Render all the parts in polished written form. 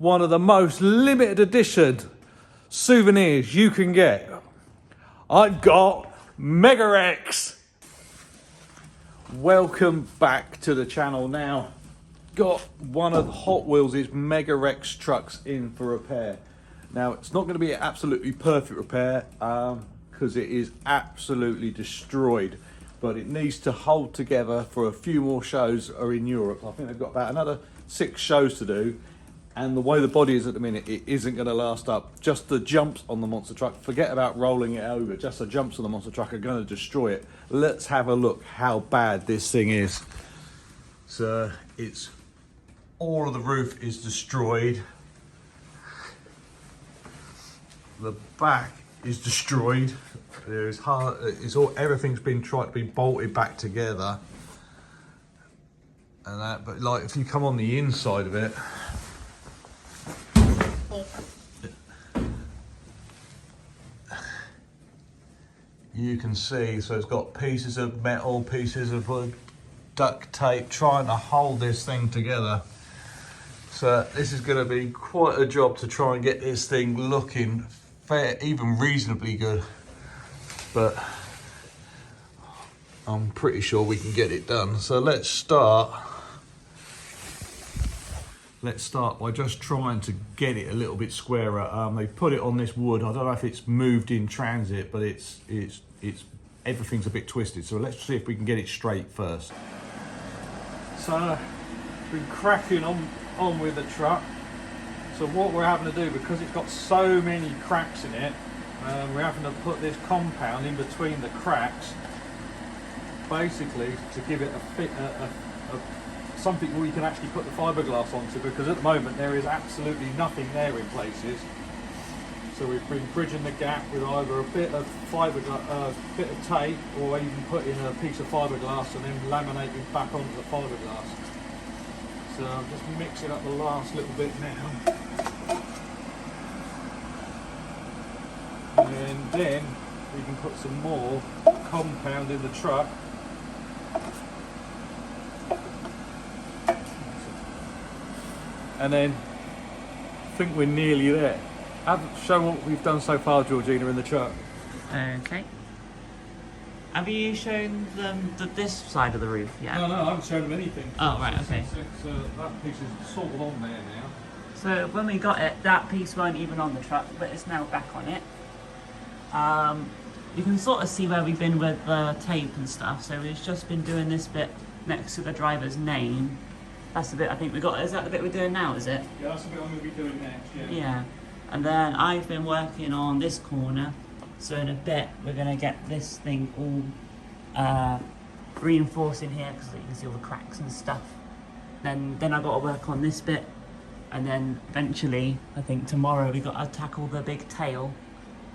one of the most limited edition souvenirs you can get. I've got Mega Wrex. Welcome back to the channel now. Got one of Hot Wheels' Mega Wrex trucks in for repair. Now, it's not going to be an absolutely perfect repair because it is absolutely destroyed, but it needs to hold together for a few more shows are in Europe. I think they've got about another 6 shows to do, and the way the body is at the minute, it isn't going to last up. Just the jumps on the monster truck, forget about rolling it over, just the jumps on the monster truck are going to destroy it. Let's have a look how bad this thing is. So it's all of the roof is destroyed. The back is destroyed. There's everything's been tried to be bolted back together, and that. But like, if you come on the inside of it, you can see. So it's got pieces of metal, pieces of wood, duct tape, trying to hold this thing together. So this is going to be quite a job to try and get this thing looking fair, even reasonably good. But I'm pretty sure we can get it done. So let's start by just trying to get it a little bit squarer. They put it on this wood. I don't know if it's moved in transit, but it's everything's a bit twisted. So let's see if we can get it straight first. So been cracking on with the truck. So what we're having to do, because it's got so many cracks in it, we're having to put this compound in between the cracks, basically to give it something where we can actually put the fiberglass onto, because at the moment there is absolutely nothing there in places. So we've been bridging the gap with either a bit of bit of tape, or even putting a piece of fiberglass and then laminating back onto the fiberglass. So I'm just mixing up the last little bit now. And then we can put some more compound in the truck. And then I think we're nearly there. Show what we've done so far, Georgina, in the truck. Okay. Have you shown them this side of the roof yet? No, I haven't shown them anything. Oh, right, okay. That piece is sort of on there now. So when we got it, that piece weren't even on the truck, but it's now back on it. You can sort of see where we've been with the tape and stuff. So we've just been doing this bit next to the driver's name. That's the bit I think we got. Is that the bit we're doing now, is it? Yeah, that's the bit I'm going to be doing next, yeah. Yeah. And then I've been working on this corner. So in a bit, we're going to get this thing all reinforced in here, because you can see all the cracks and stuff. Then I've got to work on this bit. And then eventually, I think tomorrow, we've got to tackle the big tail,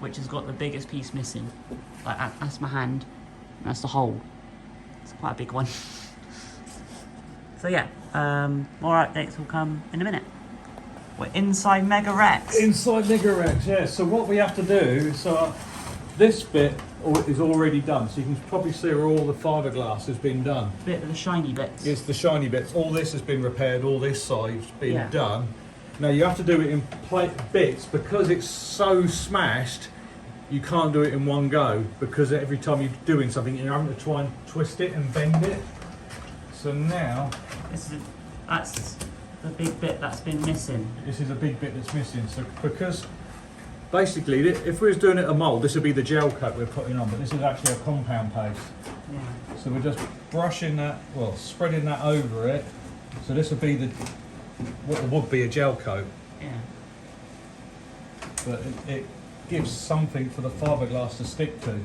which has got the biggest piece missing. Like, that's my hand. That's the hole. It's quite a big one. So yeah, more updates will come in a minute. We're inside Mega Wrex. Inside Mega Wrex, yeah. So what we have to do, this bit is already done. So you can probably see where all the fiberglass has been done. Bit of the shiny bits. It's the shiny bits. All this has been repaired, all this side's been done. Now you have to do it in bits, because it's so smashed, you can't do it in one go, because every time you're doing something, you're having to try and twist it and bend it. So now... That's the big bit that's been missing. This is a big bit that's missing. So because basically, if we was doing it a mould, this would be the gel coat we're putting on, but this is actually a compound paste. Yeah. So we're just brushing that, spreading that over it. So this would be what would be a gel coat. Yeah. But it gives something for the fiberglass to stick to.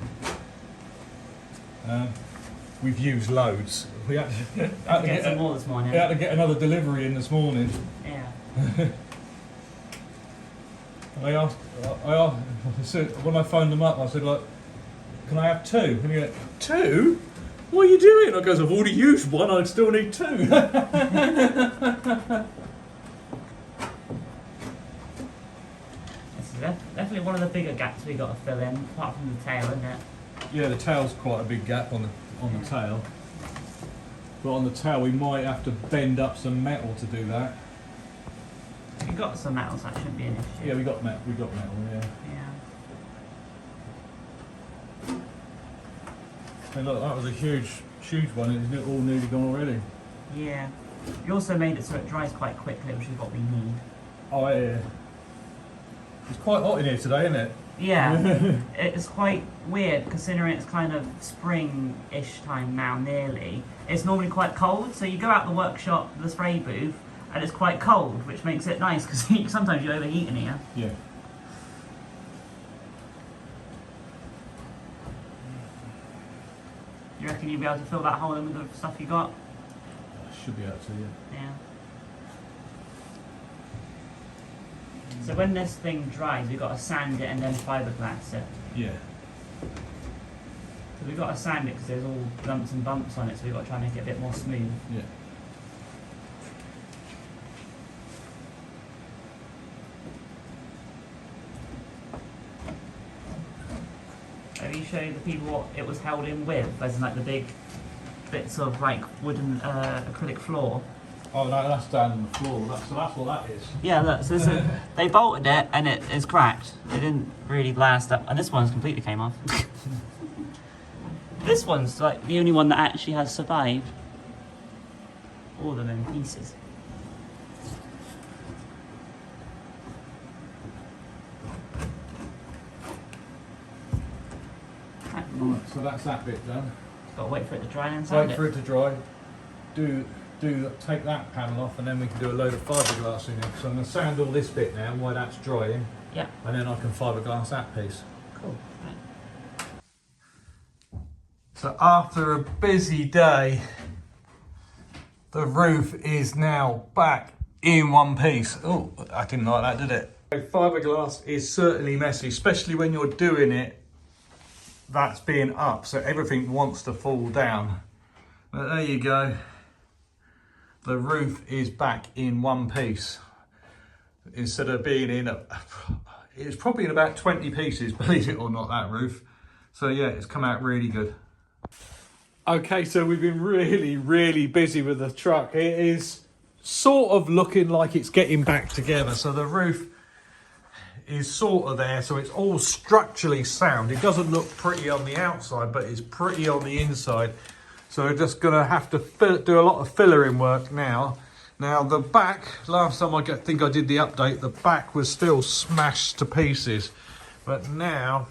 We've used loads. We had to get some more this morning. We had to get another delivery in this morning. Yeah. I said, when I phoned them up, I said, like, can I have 2? And he went, 2? What are you doing? I goes, I've already used one, I still need 2. This is definitely one of the bigger gaps we got to fill in, apart from the tail, isn't it? Yeah, the tail's quite a big gap on the tail. But on the tail we might have to bend up some metal to do that. You got some metals, that shouldn't be an issue. Yeah, we got metal. Yeah. Yeah. And look, that was a huge one. It's all nearly gone already. Yeah. You also made it so it dries quite quickly, which is what we need. Oh yeah. It's quite hot in here today, isn't it? Yeah. It's quite weird considering it's kind of spring-ish time now, nearly. It's normally quite cold, so you go out the workshop, the spray booth, and it's quite cold, which makes it nice because sometimes you overheat in here. Yeah. You reckon you'll be able to fill that hole in with the stuff you got? I should be able to, yeah. Yeah. So when this thing dries, we've got to sand it and then fiberglass it. Yeah. So we've got to sand it because there's all lumps and bumps on it, so we've got to try and make it a bit more smooth. Yeah. Have you showed the people what it was held in with, as in like the big bits of like wooden acrylic floor? Oh no, that's down on the floor. So that's what that is. Yeah, look, so they bolted it and it is cracked. It didn't really last up, and this one's completely came off. This one's like the only one that actually has survived. All of them in pieces. Right, so that's that bit done. Got to wait for it to dry and sand Wait for it to dry. Take that panel off, and then we can do a load of fiberglass in it. So I'm going to sand all this bit now while that's drying. Yeah. And then I can fiberglass that piece. Cool. Right. So after a busy day, the roof is now back in one piece. Oh, I didn't like that, did it? Fiberglass is certainly messy, especially when you're doing it. That's being up, so everything wants to fall down. But there you go. The roof is back in one piece. Instead of being it's probably in about 20 pieces, believe it or not, that roof. So yeah, it's come out really good. Okay, so we've been really busy with the truck. It is sort of looking like it's getting back together. So the roof is sort of there, so it's all structurally sound. It doesn't look pretty on the outside, but it's pretty on the inside. So we're just gonna have to do a lot of fillering work now. Now the back, last time I think I did the update, the back was still smashed to pieces, but now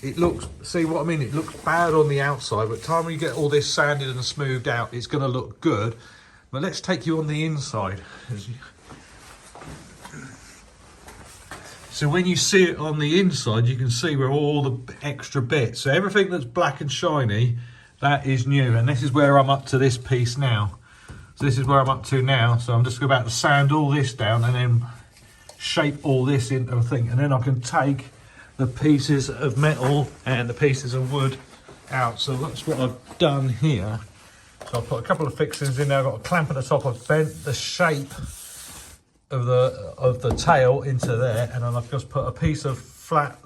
it looks, see what I mean? It looks bad on the outside, but time we get all this sanded and smoothed out, it's gonna look good. But let's take you on the inside. So when you see it on the inside, you can see where all the extra bits. So everything that's black and shiny, that is new. And this is where I'm up to this piece now. So this is where I'm up to now. So I'm just about to sand all this down and then shape all this into a thing. And then I can take the pieces of metal and the pieces of wood out. So that's what I've done here. So I've put a couple of fixings in there. I've got a clamp at the top. I've bent the shape of the tail into there, and then I've just put a piece of flat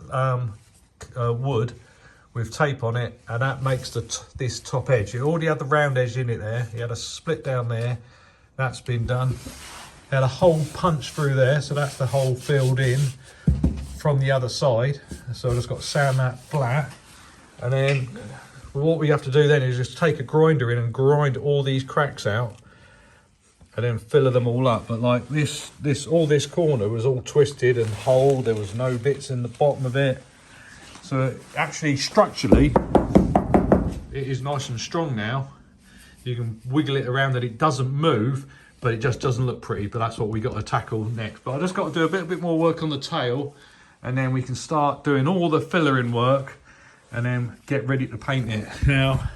wood with tape on it, and that makes this top edge. It already had the round edge in it there. You had a split down there. That's been done. Had a hole punched through there, so that's the hole filled in from the other side. So I've just got to sand that flat, and then what we have to do then is just take a grinder in and grind all these cracks out, and then fill them all up. But like this corner was all twisted and holed. There was no bits in the bottom of it. So actually structurally, it is nice and strong now. You can wiggle it around that it doesn't move, but it just doesn't look pretty. But that's what we got to tackle next. But I just got to do a bit more work on the tail, and then we can start doing all the fillering work and then get ready to paint it. Now,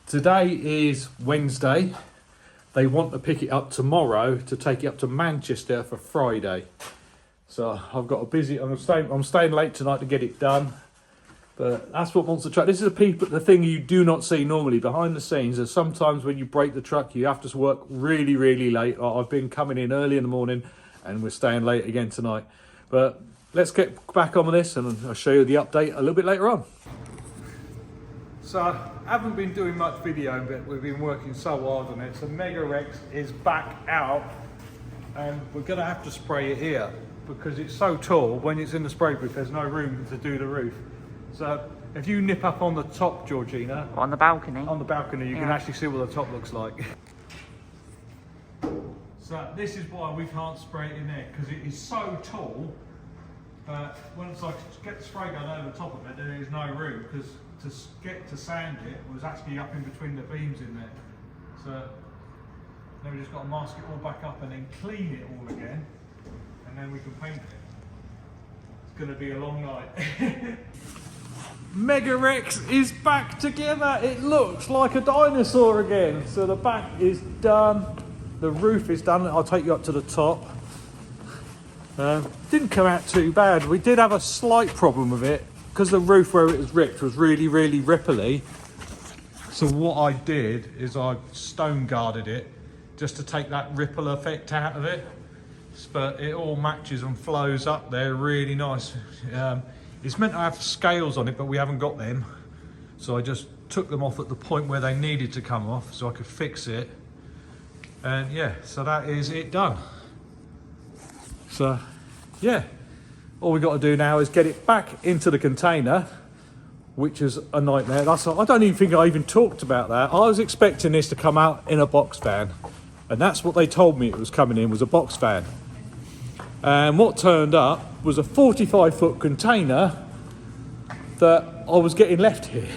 today is Wednesday. They want to pick it up tomorrow to take it up to Manchester for Friday. So I've got a busy, I'm staying late tonight to get it done. But that's what wants the truck. This is the thing you do not see normally behind the scenes. Is sometimes when you break the truck, you have to work really late. I've been coming in early in the morning and we're staying late again tonight. But let's get back on with this and I'll show you the update a little bit later on. So I haven't been doing much video, but we've been working so hard on it. So Mega Wrex is back out and we're going to have to spray it here because it's so tall. When it's in the spray booth, there's no room to do the roof. So if you nip up on the top, Georgina, on the balcony, you can actually see what the top looks like. So this is why we can't spray it in there, because it is so tall. Once I get the spray gun over the top of it, there is no room, because to get to sand it was actually up in between the beams in there. So then we just got to mask it all back up and then clean it all again, and then we can paint it. It's going to be a long night. Mega Wrex is back together. It looks like a dinosaur again. So the back is done, the roof is done. I'll take you up to the top. Didn't come out too bad. We did have a slight problem with it because the roof where it was ripped was really ripply. So what I did is I stone guarded it just to take that ripple effect out of it. But it all matches and flows up there really nice. It's meant to have scales on it, but we haven't got them. So I just took them off at the point where they needed to come off so I could fix it. And yeah, so that is it done. So yeah, all we got to do now is get it back into the container, which is a nightmare. I don't even think I even talked about that. I was expecting this to come out in a box van, and that's what they told me it was coming in, was a box van. And what turned up was a 45-foot container that I was getting left here.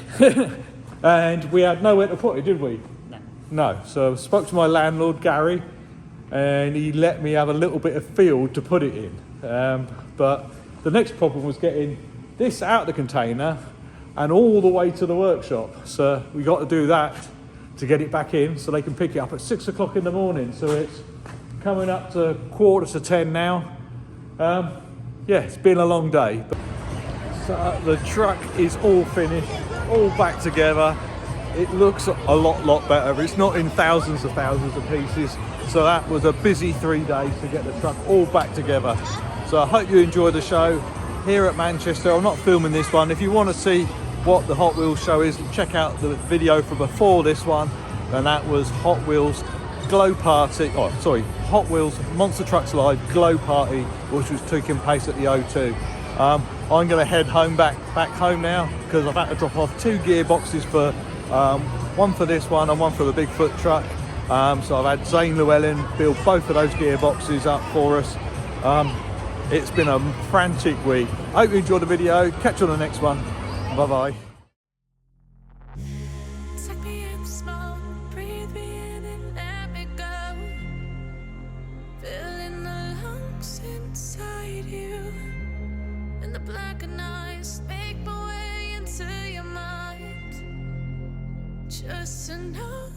And we had nowhere to put it, did we? No. So I spoke to my landlord, Gary, and he let me have a little bit of field to put it in. But the next problem was getting this out of the container and all the way to the workshop. So we got to do that to get it back in so they can pick it up at 6 o'clock in the morning. So it's coming up to 9:45 now. Yeah, it's been a long day. So the truck is all finished, all back together. It looks a lot better. It's not in thousands of pieces. So that was a busy 3 days to get the truck all back together. So I hope you enjoy the show here at Manchester. I'm not filming this one. If you want to see what the Hot Wheels show is, check out the video from before this one, and that was Hot Wheels Glow Party, Hot Wheels Monster Trucks Live Glow Party, which was taking place at the O2. I'm going to head back home now, because I've had to drop off 2 gearboxes for one for this one and one for the Bigfoot truck. So I've had Zane Llewellyn build both of those gearboxes up for us. It's been a frantic week. Hope you enjoyed the video. Catch you on the next one. Bye bye. Black and eyes make my way into your mind, just to know